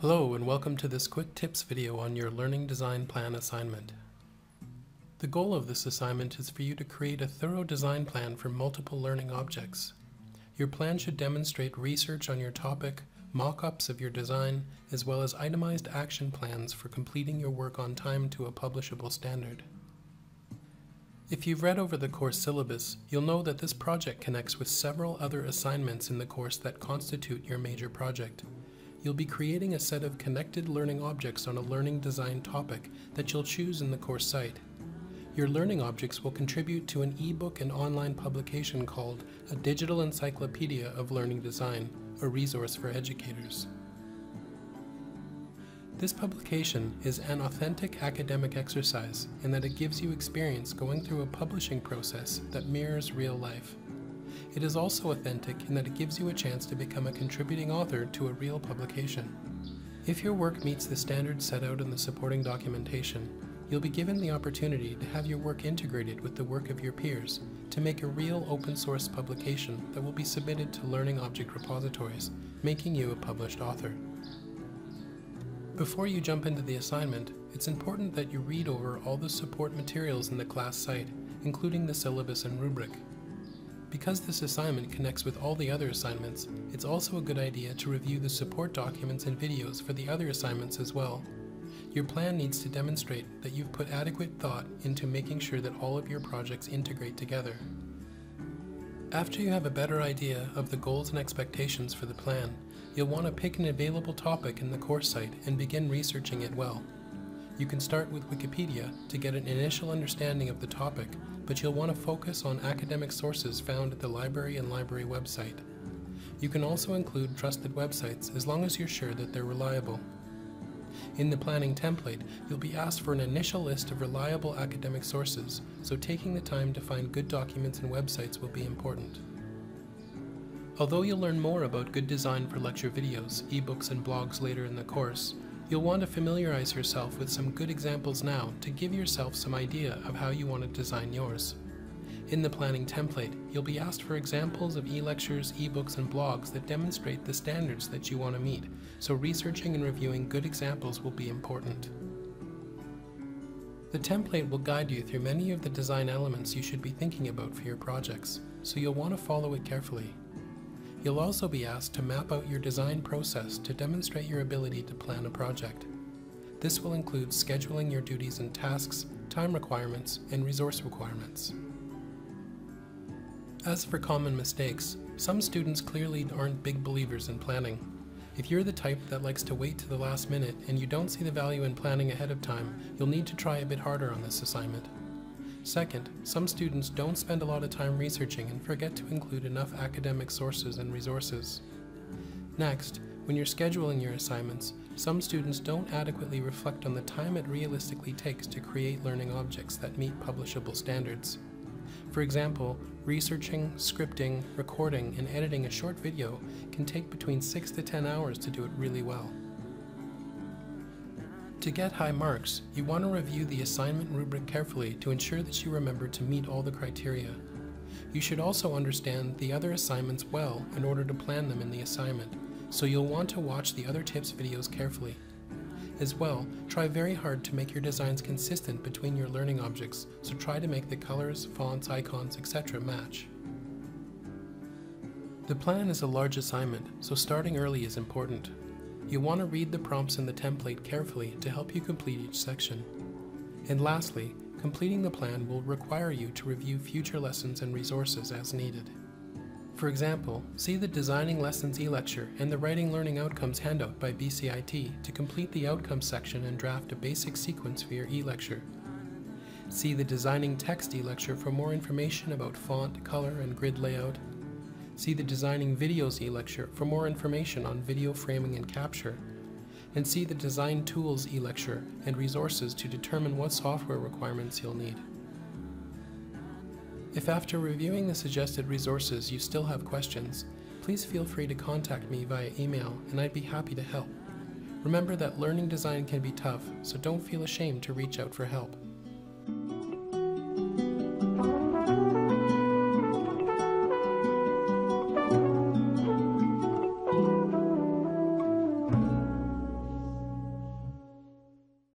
Hello and welcome to this quick tips video on your Learning Design Plan assignment. The goal of this assignment is for you to create a thorough design plan for multiple learning objects. Your plan should demonstrate research on your topic, mock-ups of your design, as well as itemized action plans for completing your work on time to a publishable standard. If you've read over the course syllabus, you'll know that this project connects with several other assignments in the course that constitute your major project. You'll be creating a set of connected learning objects on a learning design topic that you'll choose in the course site. Your learning objects will contribute to an ebook and online publication called A Digital Encyclopedia of Learning Design, a resource for educators. This publication is an authentic academic exercise in that it gives you experience going through a publishing process that mirrors real life. It is also authentic in that it gives you a chance to become a contributing author to a real publication. If your work meets the standards set out in the supporting documentation, you'll be given the opportunity to have your work integrated with the work of your peers to make a real open source publication that will be submitted to learning object repositories, making you a published author. Before you jump into the assignment, it's important that you read over all the support materials in the class site, including the syllabus and rubric. Because this assignment connects with all the other assignments, it's also a good idea to review the support documents and videos for the other assignments as well. Your plan needs to demonstrate that you've put adequate thought into making sure that all of your projects integrate together. After you have a better idea of the goals and expectations for the plan, you'll want to pick an available topic in the course site and begin researching it well. You can start with Wikipedia to get an initial understanding of the topic, but you'll want to focus on academic sources found at the library and library website. You can also include trusted websites as long as you're sure that they're reliable. In the planning template, you'll be asked for an initial list of reliable academic sources, so taking the time to find good documents and websites will be important. Although you'll learn more about good design for lecture videos, ebooks, and blogs later in the course, you'll want to familiarize yourself with some good examples now to give yourself some idea of how you want to design yours. In the planning template, you'll be asked for examples of e-lectures, ebooks, and blogs that demonstrate the standards that you want to meet, so researching and reviewing good examples will be important. The template will guide you through many of the design elements you should be thinking about for your projects, so you'll want to follow it carefully. You'll also be asked to map out your design process to demonstrate your ability to plan a project. This will include scheduling your duties and tasks, time requirements, and resource requirements. As for common mistakes, some students clearly aren't big believers in planning. If you're the type that likes to wait to the last minute and you don't see the value in planning ahead of time, you'll need to try a bit harder on this assignment. Second, some students don't spend a lot of time researching and forget to include enough academic sources and resources. Next, when you're scheduling your assignments, some students don't adequately reflect on the time it realistically takes to create learning objects that meet publishable standards. For example, researching, scripting, recording, and editing a short video can take between 6 to 10 hours to do it really well. To get high marks, you want to review the assignment rubric carefully to ensure that you remember to meet all the criteria. You should also understand the other assignments well in order to plan them in the assignment, so you'll want to watch the other tips videos carefully. As well, try very hard to make your designs consistent between your learning objects, so try to make the colors, fonts, icons, etc. match. The plan is a large assignment, so starting early is important. You'll want to read the prompts in the template carefully to help you complete each section. And lastly, completing the plan will require you to review future lessons and resources as needed. For example, see the Designing Lessons e-lecture and the Writing Learning Outcomes handout by BCIT to complete the Outcomes section and draft a basic sequence for your e-lecture. See the Designing Text e-lecture for more information about font, color, and grid layout. See the Designing Videos e-lecture for more information on video framing and capture. And see the Design Tools e-lecture and resources to determine what software requirements you'll need. If after reviewing the suggested resources you still have questions, please feel free to contact me via email and I'd be happy to help. Remember that learning design can be tough, so don't feel ashamed to reach out for help.